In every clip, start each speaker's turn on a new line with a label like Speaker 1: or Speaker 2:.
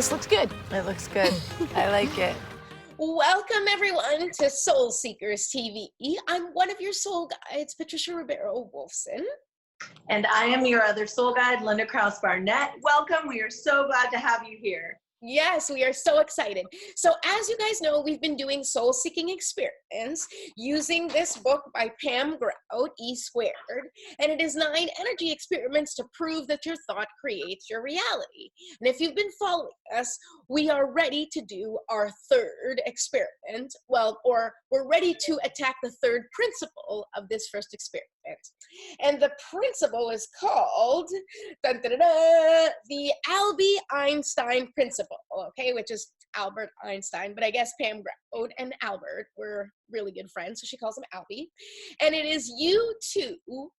Speaker 1: this looks good.
Speaker 2: It looks good. I like it.
Speaker 3: Welcome everyone to Soul Seekers TV. I'm one of your soul guides, Patricia Ribeiro Wolfson.
Speaker 4: And I am your other soul guide, Linda Krause Barnett. Welcome. We are so glad to have you here.
Speaker 3: Yes, we are so excited. So as you guys know, we've been doing soul seeking experiments using this book by Pam Grout, E Squared, and it is 9 energy experiments to prove that your thought creates your reality. And if you've been following us, we are ready to do our 3rd experiment. Well, or we're ready to attack the 3rd principle of this first experiment. And the principle is called the Alby Einstein principle. Okay, which is Albert Einstein, but I guess Pam Grout and Albert were really good friends, so she calls him Alby. And it is you two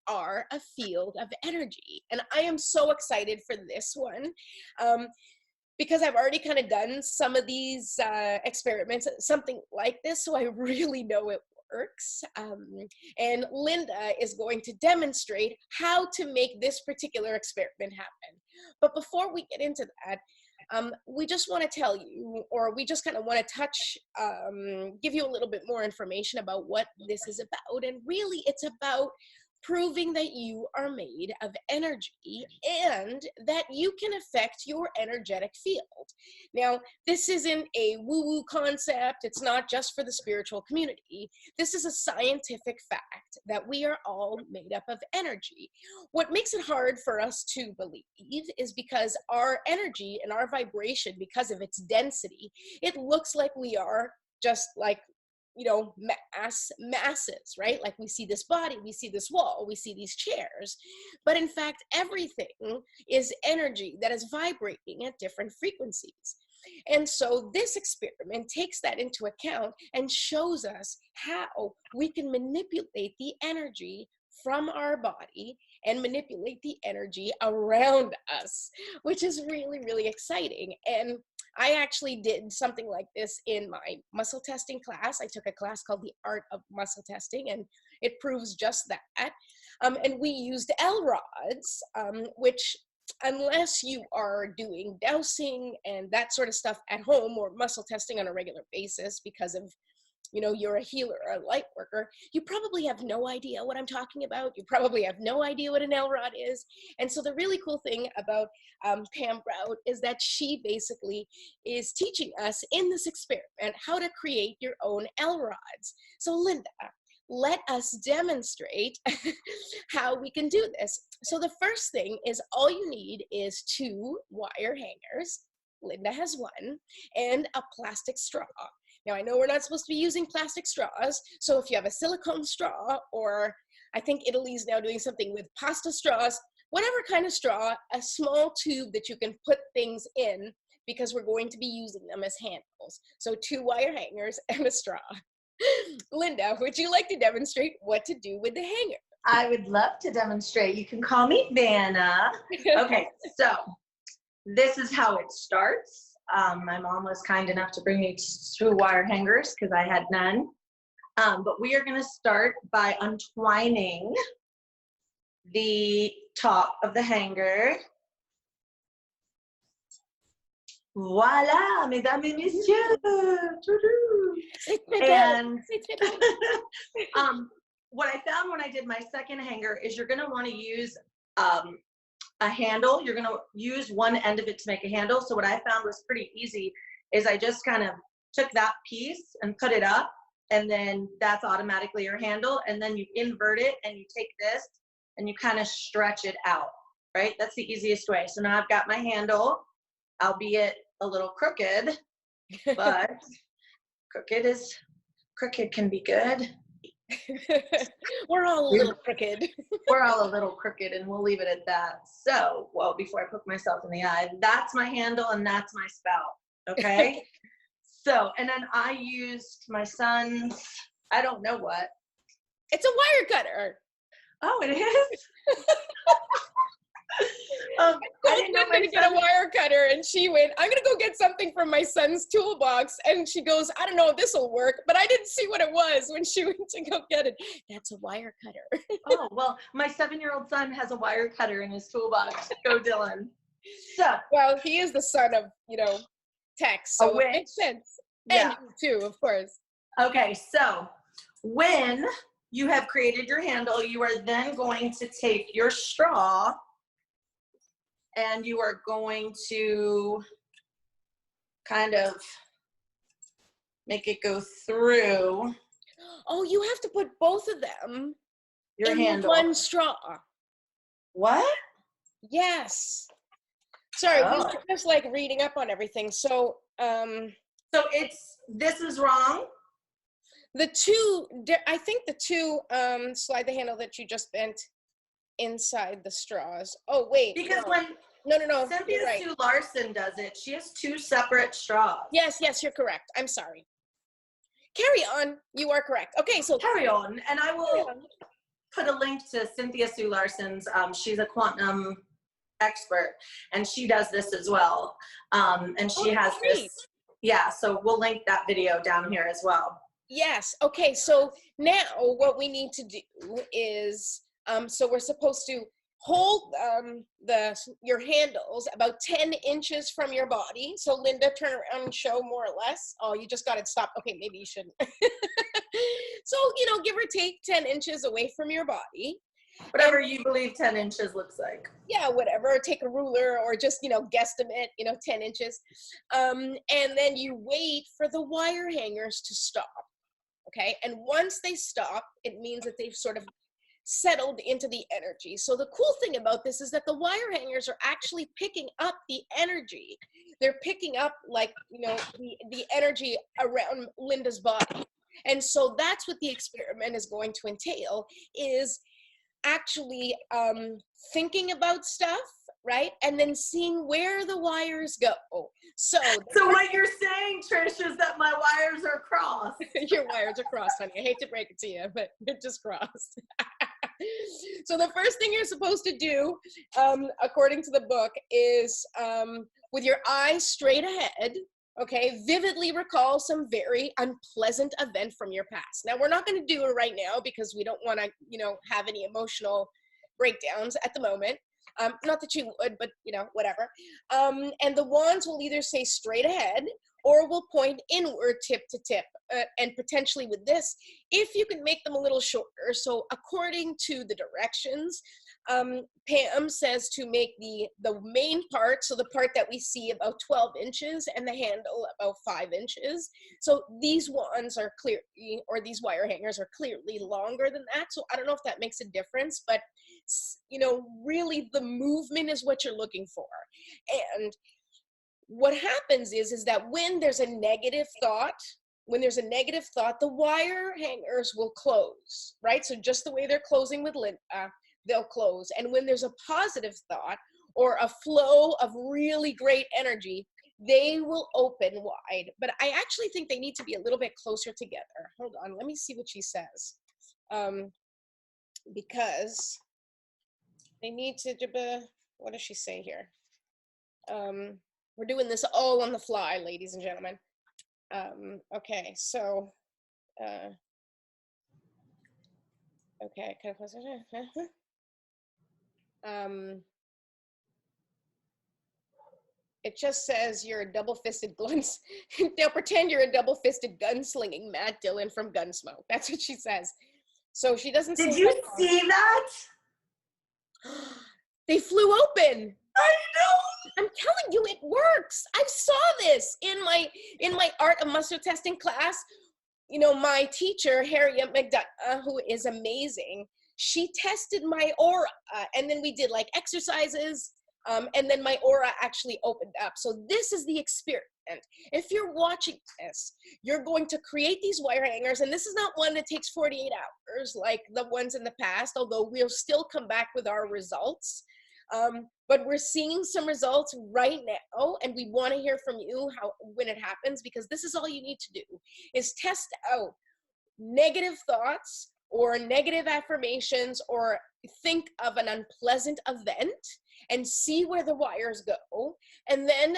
Speaker 3: are a field of energy. And I am so excited for this one because I've already kind of done some of these experiments, something like this, so I really know it works. And Linda is going to demonstrate how to make this particular experiment happen. But before we get into that, we just want to tell you, or we just kind of want to touch, give you a little bit more information about what this is about. And really, it's about proving that you are made of energy and that you can affect your energetic field. Now, this isn't a woo-woo concept. It's not just for the spiritual community. This is a scientific fact that we are all made up of energy. What makes it hard for us to believe is because our energy and our vibration, because of its density, it looks like we are just like, you know, masses, right? Like we see this body, we see this wall, we see these chairs. But in fact, everything is energy that is vibrating at different frequencies. And so this experiment takes that into account and shows us how we can manipulate the energy from our body and manipulate the energy around us, which is really, really exciting. And I actually did something like this in my muscle testing class. I took a class called The Art of Muscle Testing, and it proves just that. And we used L rods, which, unless you are doing dowsing and that sort of stuff at home or muscle testing on a regular basis because of, you know, you're a healer or a light worker, you probably have no idea what I'm talking about. You probably have no idea what an L rod is. And so the really cool thing about Pam Grout is that she basically is teaching us in this experiment how to create your own L rods. So Linda, let us demonstrate how we can do this. So the first thing is all you need is 2 wire hangers. Linda has 1, and a plastic straw. Now, I know we're not supposed to be using plastic straws, so if you have a silicone straw, or I think Italy's now doing something with pasta straws, whatever kind of straw, a small tube that you can put things in, because we're going to be using them as handles. So 2 wire hangers and a straw. Linda, would you like to demonstrate what to do with the hanger?
Speaker 4: I would love to demonstrate. You can call me Vanna. Okay, so this is how it starts. My mom was kind enough to bring me 2 wire hangers because I had none. But we are going to start by untwining the top of the hanger. Voila, mesdames et messieurs. And what I found when I did my second hanger is you're going to want to use a handle. You're going to use one end of it to make a handle. So what I found was pretty easy is I just kind of took that piece and put it up, and then that's automatically your handle. And then you invert it and you take this and you kind of stretch it out, right? That's the easiest way. So now I've got my handle, albeit a little crooked, but crooked can be good.
Speaker 3: We're all a little crooked.
Speaker 4: We're all a little crooked, and we'll leave it at that. So, well, before I poke myself in the eye, that's my handle and that's my spout, okay? So, and then I used my son's, I don't know what.
Speaker 3: It's a wire cutter.
Speaker 4: Oh, it is?
Speaker 3: I didn't know to get a wire cutter, and she went, I'm gonna go get something from my son's toolbox, and she goes, I don't know if this will work, but I didn't see what it was when she went to go get it. That's a wire cutter.
Speaker 4: Oh, well, my 7-year-old son has a wire cutter in his toolbox. Go Dylan. So,
Speaker 3: well, he is the son of, you know, text,
Speaker 4: A
Speaker 3: so it
Speaker 4: witch.
Speaker 3: makes sense.
Speaker 4: Yeah.
Speaker 3: And you too, of course.
Speaker 4: Okay, so when you have created your handle, you are then going to take your straw and you are going to kind of make it go through
Speaker 3: Oh, you have to put both of them
Speaker 4: your
Speaker 3: in
Speaker 4: handle.
Speaker 3: one straw.
Speaker 4: What?
Speaker 3: Yes. Sorry, we
Speaker 4: Oh.
Speaker 3: were just like reading up on everything. So,
Speaker 4: So this is wrong.
Speaker 3: I think the two, slide the handle that you bent inside the straws. Oh, wait.
Speaker 4: Because
Speaker 3: no.
Speaker 4: when
Speaker 3: No,
Speaker 4: Cynthia
Speaker 3: you're right.
Speaker 4: Sue Larson does it, she has two separate straws.
Speaker 3: Yes, you're correct. I'm sorry. Carry on. You are correct. Okay, so
Speaker 4: Carry on. And I will put a link to Cynthia Sue Larson's, she's a quantum expert, and she does this as well. And she has
Speaker 3: great.
Speaker 4: this, yeah, so we'll link that video down here as well.
Speaker 3: Yes. Okay. So now what we need to do is, so we're supposed to hold your handles about 10 inches from your body. So Linda, turn around and show more or less. Oh, you just got it stopped. Okay, maybe you shouldn't. So, give or take 10 inches away from your body.
Speaker 4: Whatever you believe 10 inches looks like.
Speaker 3: Yeah, whatever. Take a ruler or just, guesstimate, 10 inches. And then you wait for the wire hangers to stop. Okay. And once they stop, it means that they've sort of settled into the energy. So the cool thing about this is that the wire hangers are actually picking up the energy. They're picking up the energy around Linda's body. And so that's what the experiment is going to entail, is actually thinking about stuff, right? And then seeing where the wires go. So
Speaker 4: what you're saying, Trish, is that my wires are crossed.
Speaker 3: Your wires are crossed, honey. I hate to break it to you, but they're just crossed. So the first thing you're supposed to do, according to the book, is with your eyes straight ahead, okay, vividly recall some very unpleasant event from your past. Now, we're not going to do it right now because we don't want to, have any emotional breakdowns at the moment. Not that you would, but, whatever. And the wands will either say straight ahead or will point inward tip to tip. And potentially with this, if you can make them a little shorter. So according to the directions, Pam says to make the main part, so the part that we see, about 12 inches and the handle about 5 inches. So these wands are clearly, or these wire hangers are clearly longer than that. So I don't know if that makes a difference, but really the movement is what you're looking for. And what happens is that when there's a negative thought, the wire hangers will close, right? So just the way they're closing with Linda, they'll close. And when there's a positive thought or a flow of really great energy, they will open wide. But I actually think they need to be a little bit closer together. Hold on, let me see what she says. Because they need to, what does she say here? We're doing this all on the fly, ladies and gentlemen. Okay, so, okay, it just says you're a double-fisted guns. They'll pretend you're a double-fisted gunslinging Matt Dillon from Gunsmoke. That's what she says. So she doesn't say.
Speaker 4: Did you see that?
Speaker 3: They flew open.
Speaker 4: I know.
Speaker 3: I'm telling you, it works. I saw this in my art of muscle testing class. My teacher, Harriet McDonough, who is amazing, she tested my aura, and then we did like exercises, and then my aura actually opened up. So this is the experiment. If you're watching this, you're going to create these wire hangers, and this is not one that takes 48 hours like the ones in the past, although we'll still come back with our results. But we're seeing some results right now, and we want to hear from you when it happens, because this is all you need to do, is test out negative thoughts or negative affirmations, or think of an unpleasant event and see where the wires go. And then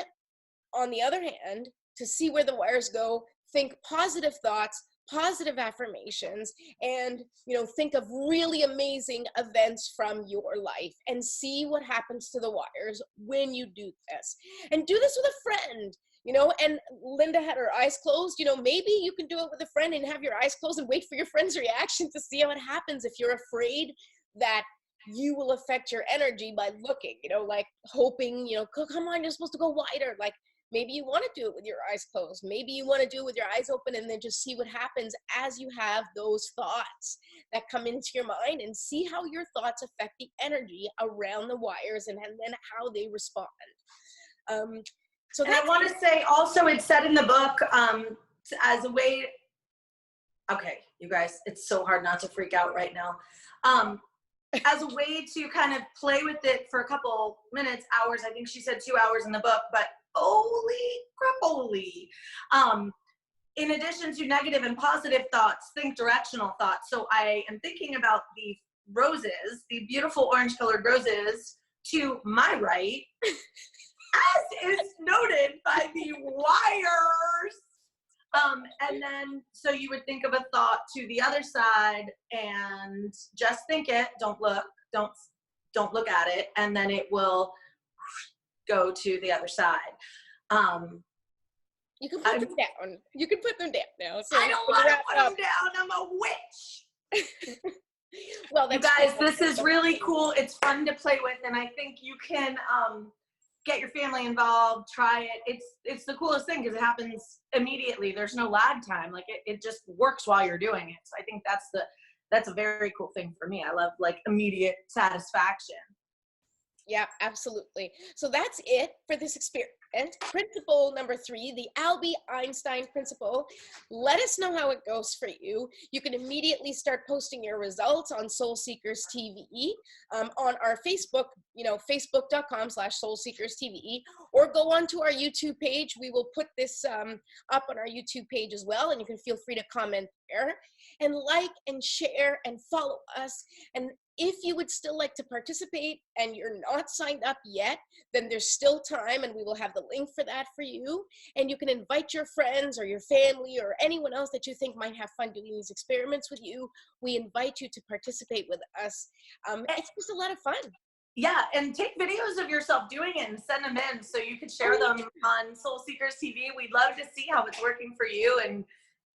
Speaker 3: on the other hand, to see where the wires go, think positive thoughts positive affirmations, and think of really amazing events from your life and see what happens to the wires when you do this. And do this with a friend. And Linda had her eyes closed. Maybe you can do it with a friend and have your eyes closed and wait for your friend's reaction to see how it happens. If you're afraid that you will affect your energy by looking, like hoping, come on, you're supposed to go wider. Like, maybe you want to do it with your eyes closed. Maybe you want to do it with your eyes open, and then just see what happens as you have those thoughts that come into your mind, and see how your thoughts affect the energy around the wires and then how they respond. So
Speaker 4: I want to say also, it's said in the book as a way, okay, you guys, it's so hard not to freak out right now. As a way to kind of play with it for a couple minutes, hours, I think she said 2 hours in the book, but holy crapoly. In addition to negative and positive thoughts, think directional thoughts. So I am thinking about the roses, the beautiful orange colored roses to my right, as is noted by the wires. And then, so you would think of a thought to the other side and just think it, don't look at it. And then it will go to the other side.
Speaker 3: You can put them down. You can put them down now. So
Speaker 4: I don't want to put them down. I'm a witch.
Speaker 3: Well,
Speaker 4: you guys, this is really cool. It's fun to play with. And I think you can, get your family involved, try it. It's the coolest thing because it happens immediately. There's no lag time. Like it just works while you're doing it. So I think that's a very cool thing for me. I love like immediate satisfaction.
Speaker 3: Yeah, absolutely. So that's it for this experiment. Principle number 3, the Alby Einstein principle. Let us know how it goes for you. You can immediately start posting your results on Soul Seekers TV, on our Facebook, facebook.com/SoulSeekersTV, or go onto our YouTube page. We will put this up on our YouTube page as well, and you can feel free to comment there, and like and share and follow us. And if you would still like to participate and you're not signed up yet, then there's still time, and we will have the link for that for you. And you can invite your friends or your family or anyone else that you think might have fun doing these experiments with you. We invite you to participate with us. It's just a lot of fun.
Speaker 4: Yeah, and take videos of yourself doing it and send them in so you can share them on Soul Seekers TV. We'd love to see how it's working for you and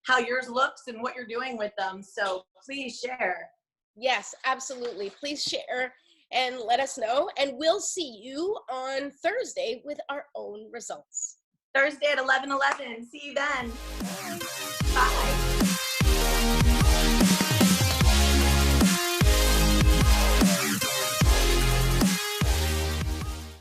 Speaker 4: how yours looks and what you're doing with them. So please share.
Speaker 3: Yes, absolutely. Please share and let us know. And we'll see you on Thursday with our own results.
Speaker 4: Thursday at 11:11. See you then. Bye.